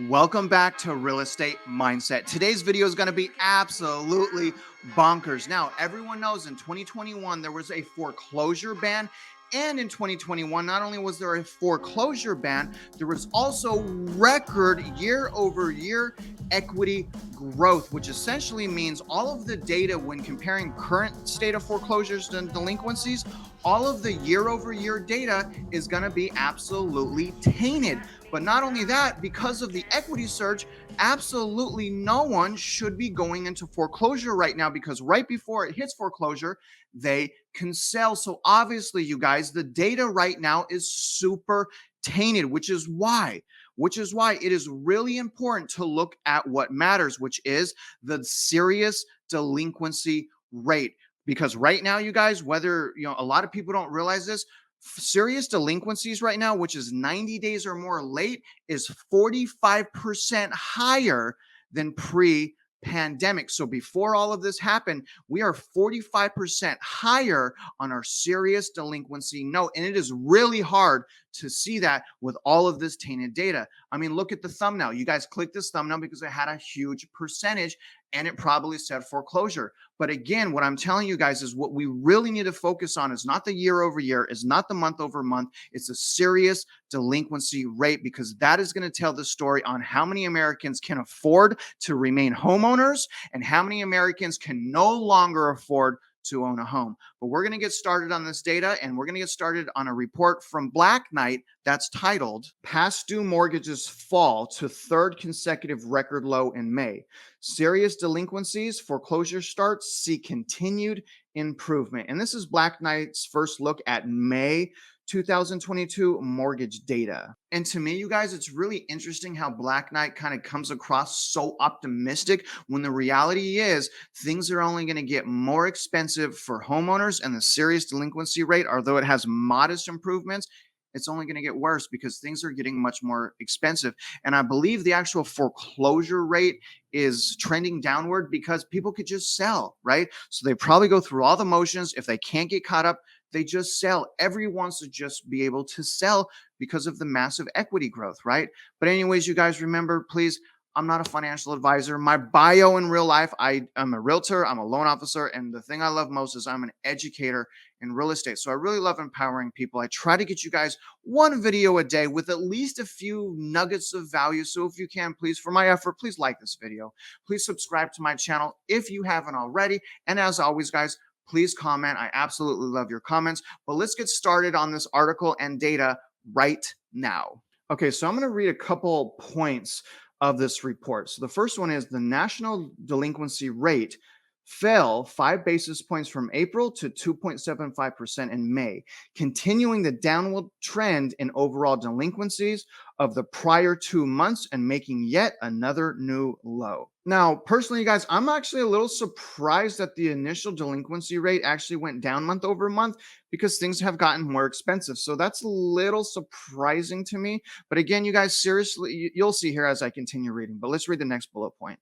Welcome back to Real Estate Mindset. Today's video is going to be absolutely bonkers. Now, everyone knows in 2021 there was a foreclosure ban. And in 2021, not only was there a foreclosure ban, there was also record year-over-year equity growth, which essentially means all of the data when comparing current state of foreclosures and delinquencies, all of the year-over-year data is going to be absolutely tainted. But not only that, because of the equity surge, absolutely no one should be going into foreclosure right now, because right before it hits foreclosure, they can sell. So obviously, you guys, the data right now is super tainted, which is why it is really important to look at what matters, which is the serious delinquency rate. Because right now, you guys, whether, a lot of people don't realize this, serious delinquencies right now, which is 90 days or more late, is 45% higher than pre-pandemic. So before all of this happened, we are 45% higher on our serious delinquency note. And it is really hard to see that with all of this tainted data. I mean, look at the thumbnail. You guys clicked this thumbnail because it had a huge percentage and it probably said foreclosure. But again, what I'm telling you guys is what we really need to focus on is not the year over year, is not the month over month. It's a serious delinquency rate, because that is going to tell the story on how many Americans can afford to remain homeowners and how many Americans can no longer afford to own a home. But we're going to get started on this data, and we're going to get started on a report from Black Knight that's titled "Past Due Mortgages Fall to Third Consecutive Record Low in May. Serious Delinquencies, Foreclosure Starts See Continued Improvement." And this is Black Knight's first look at May 2022 mortgage data. And to me, you guys, it's really interesting how Black Knight kind of comes across so optimistic when the reality is things are only going to get more expensive for homeowners, and the serious delinquency rate, although it has modest improvements, it's only going to get worse because things are getting much more expensive. And I believe the actual foreclosure rate is trending downward because people could just sell, right? So they probably go through all the motions. If they can't get caught up, they just sell. Everyone wants to just be able to sell because of the massive equity growth, right? But anyways, you guys, remember, please, I'm not a financial advisor. My bio in real life, I'm a realtor, I'm a loan officer, and the thing I love most is I'm an educator in real estate. So I really love empowering people. I try to get you guys one video a day with at least a few nuggets of value. So if you can, please, for my effort, please like this video. Please subscribe to my channel if you haven't already. And as always, guys, please comment. I absolutely love your comments. But let's get started on this article and data right now. Okay, so I'm going to read a couple points of this report. So the first one is the national delinquency rate fell 5 basis points from April to 2.75% in May, continuing the downward trend in overall delinquencies of the prior 2 months and making yet another new low. Now, personally, you guys, I'm actually a little surprised that the initial delinquency rate actually went down month over month, because things have gotten more expensive. So that's a little surprising to me. But again, you guys, seriously, you'll see here as I continue reading. But let's read the next bullet point.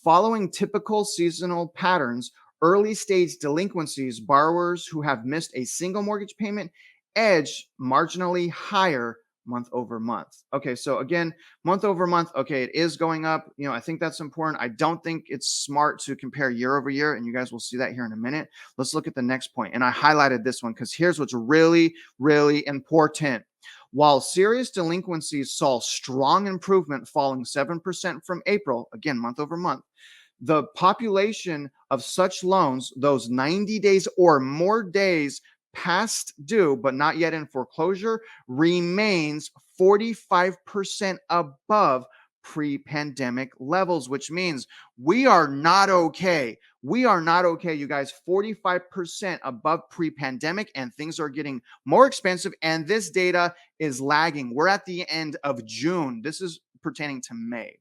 Following typical seasonal patterns, early stage delinquencies, borrowers who have missed a single mortgage payment edge marginally higher month over month. Okay, so again, month over month, okay, it is going up. I think that's important. I don't think it's smart to compare year over year, and you guys will see that here in a minute. Let's look at the next point. And I highlighted this one because here's what's really, really important. While serious delinquencies saw strong improvement, falling 7% from April, again, month over month, the population of such loans, those 90 days or more days past due but not yet in foreclosure, remains 45% above pre-pandemic levels, which means we are not okay. We are not okay, you guys. 45% above pre-pandemic, and things are getting more expensive, and this data is lagging. We're at the end of June. This is pertaining to May.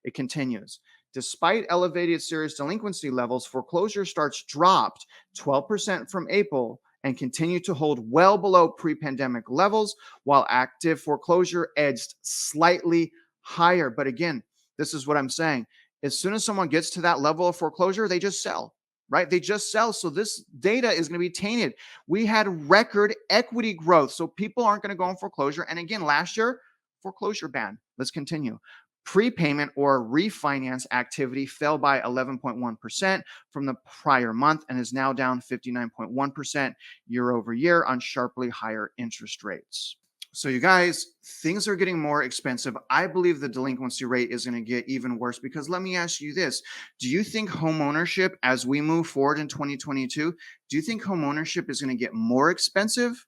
It continues. Despite elevated serious delinquency levels, foreclosure starts dropped 12% from April and continue to hold well below pre-pandemic levels, while active foreclosure edged slightly higher. But again, this is what I'm saying. As soon as someone gets to that level of foreclosure, they just sell. right? They just sell. So this data is going to be tainted. We had record equity growth. So people aren't going to go in foreclosure. And again, last year, foreclosure ban. Let's continue. Prepayment or refinance activity fell by 11.1% from the prior month and is now down 59.1% year over year on sharply higher interest rates. So you guys, things are getting more expensive. I believe the delinquency rate is going to get even worse because let me ask you this. Do you think home ownership as we move forward in 2022, do you think home ownership is going to get more expensive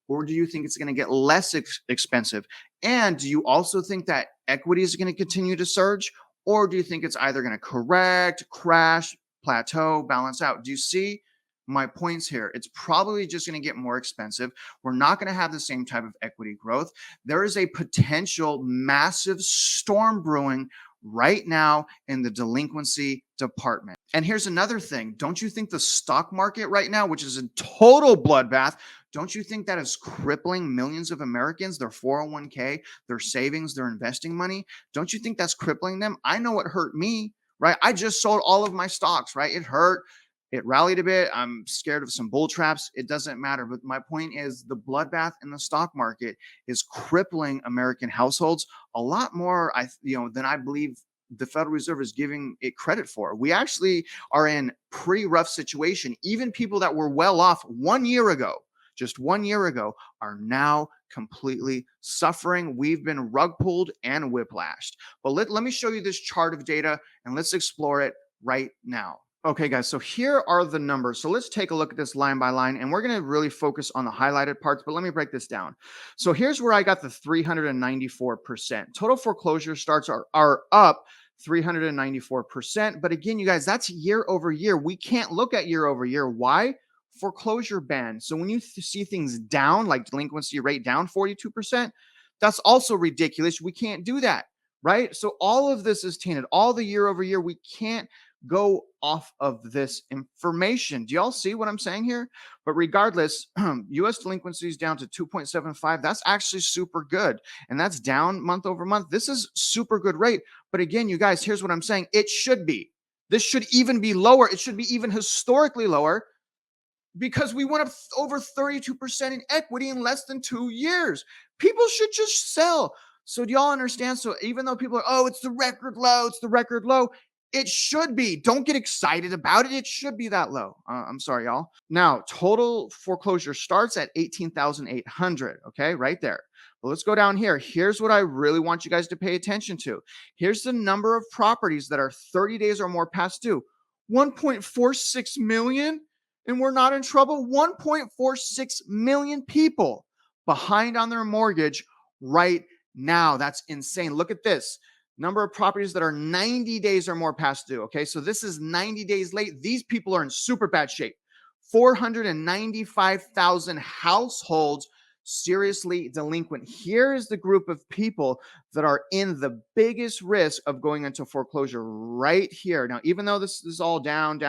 or do you think it's going to get less expensive? And do you also think that equity is going to continue to surge or do you think it's either going to correct, crash, plateau, balance out? Do you see my points here? It's probably just going to get more expensive. We're not going to have the same type of equity growth. There is a potential massive storm brewing right now in the delinquency department. And here's another thing. Don't you think the stock market right now, which is a total bloodbath, don't you think that is crippling millions of Americans, their 401k, their savings, their investing money? Don't you think that's crippling them? I know it hurt me, right? I just sold all of my stocks, right? It hurt. It rallied a bit. I'm scared of some bull traps. It doesn't matter. But my point is the bloodbath in the stock market is crippling American households a lot more, than I believe the Federal Reserve is giving it credit for. We actually are in pretty rough situation. Even people that were well off 1 year ago, just 1 year ago, are now completely suffering. We've been rug pulled and whiplashed. But let me show you this chart of data and let's explore it right now. Okay, guys, so here are the numbers. So let's take a look at this line by line, and we're going to really focus on the highlighted parts, but let me break this down. So here's where I got the 394%. Total foreclosure starts are up 394%. But again, you guys, that's year over year. We can't look at year over year. Why? Foreclosure ban. So when you see things down, like delinquency rate down 42%, that's also ridiculous. We can't do that, right? So all of this is tainted. All the year over year, we can't go off of this information. Do y'all see what I'm saying here? But regardless, US delinquency is down to 2.75. That's actually super good. And that's down month over month. This is super good rate. But again, you guys, here's what I'm saying. It should be. This should even be lower. It should be even historically lower because we went up over 32% in equity in less than 2 years. People should just sell. So do y'all understand? So even though people are, oh, it's the record low, it's the record low, it should be. Don't get excited about it. It should be that low. I'm sorry, y'all. Now, total foreclosure starts at 18,800. Okay, right there. But let's go down here. Here's what I really want you guys to pay attention to. Here's the number of properties that are 30 days or more past due. 1.46 million, and we're not in trouble. 1.46 million people behind on their mortgage right now. That's insane. Look at this. Number of properties that are 90 days or more past due. Okay, so this is 90 days late. These people are in super bad shape. 495,000 households seriously delinquent. Here is the group of people that are in the biggest risk of going into foreclosure right here. Now, even though this is all down,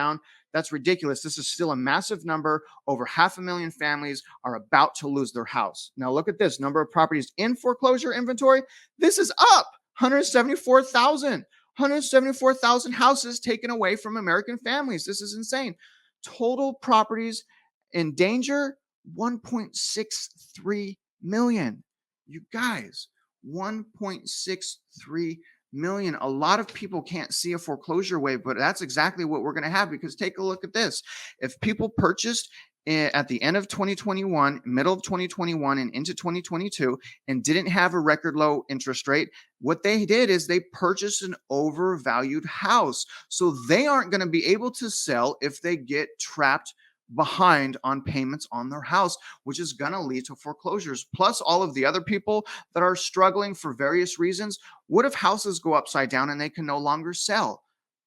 that's ridiculous. This is still a massive number. Over 500,000 families are about to lose their house. Now, look at this number of properties in foreclosure inventory. This is up 174,000 houses taken away from American families. This is insane. Total properties in danger, 1.63 million. You guys, 1.63 million. A lot of people can't see a foreclosure wave, but that's exactly what we're going to have because take a look at this. If people purchased at the end of 2021, middle of 2021 and into 2022 and didn't have a record low interest rate, what they did is they purchased an overvalued house. So they aren't going to be able to sell if they get trapped behind on payments on their house, which is going to lead to foreclosures. Plus all of the other people that are struggling for various reasons. What if houses go upside down and they can no longer sell?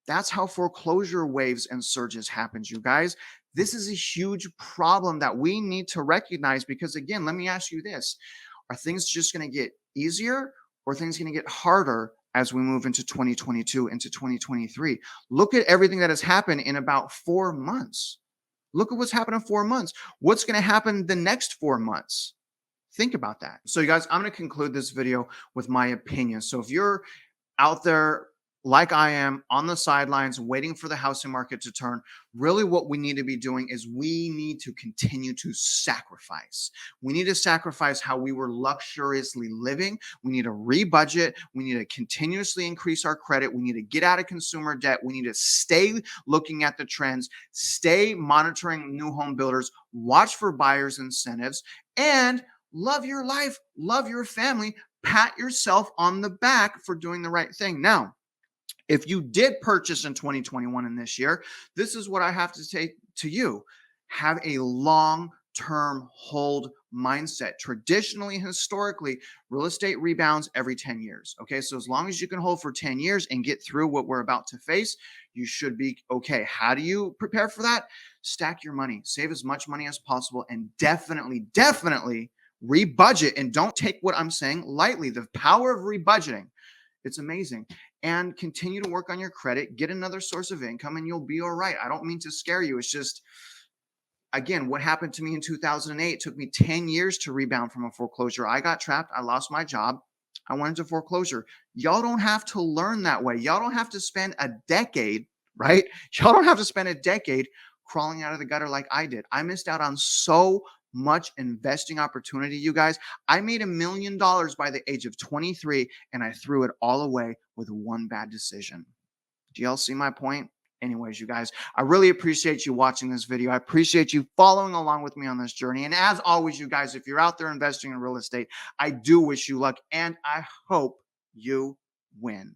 That's how foreclosure waves and surges happen, you guys. This is a huge problem that we need to recognize because, again, let me ask you this. Are things just going to get easier or are things going to get harder as we move into 2022, into 2023? Look at everything that has happened in about 4 months. Look at what's happened in 4 months. What's going to happen the next 4 months? Think about that. So, you guys, I'm going to conclude this video with my opinion. So if you're out there like I am on the sidelines waiting for the housing market to turn, really what we need to be doing is we need to continue to sacrifice. We need to sacrifice how we were luxuriously living. We need to rebudget. We need to continuously increase our credit. We need to get out of consumer debt. We need to stay looking at the trends, stay monitoring new home builders, watch for buyers' incentives, and love your life, love your family. Pat yourself on the back for doing the right thing. Now, if you did purchase in 2021 and this year, this is what I have to say to you. Have a long-term hold mindset. Traditionally, historically, real estate rebounds every 10 years. Okay. So as long as you can hold for 10 years and get through what we're about to face, you should be okay. How do you prepare for that? Stack your money, save as much money as possible, and definitely rebudget. And don't take what I'm saying lightly. The power of rebudgeting, it's amazing. And continue to work on your credit, get another source of income, and you'll be all right. I don't mean to scare you. It's just, again, what happened to me in 2008, it took me 10 years to rebound from a foreclosure. I got trapped. I lost my job. I went into foreclosure. Y'all don't have to learn that way. Y'all don't have to spend a decade, right? Y'all don't have to spend a decade crawling out of the gutter like I did. I missed out on so much investing opportunity, you guys. I made $1 million by the age of 23, and I threw it all away with one bad decision. Do y'all see my point? Anyways, you guys, I really appreciate you watching this video. I appreciate you following along with me on this journey. And as always, you guys, if you're out there investing in real estate, I do wish you luck, and I hope you win.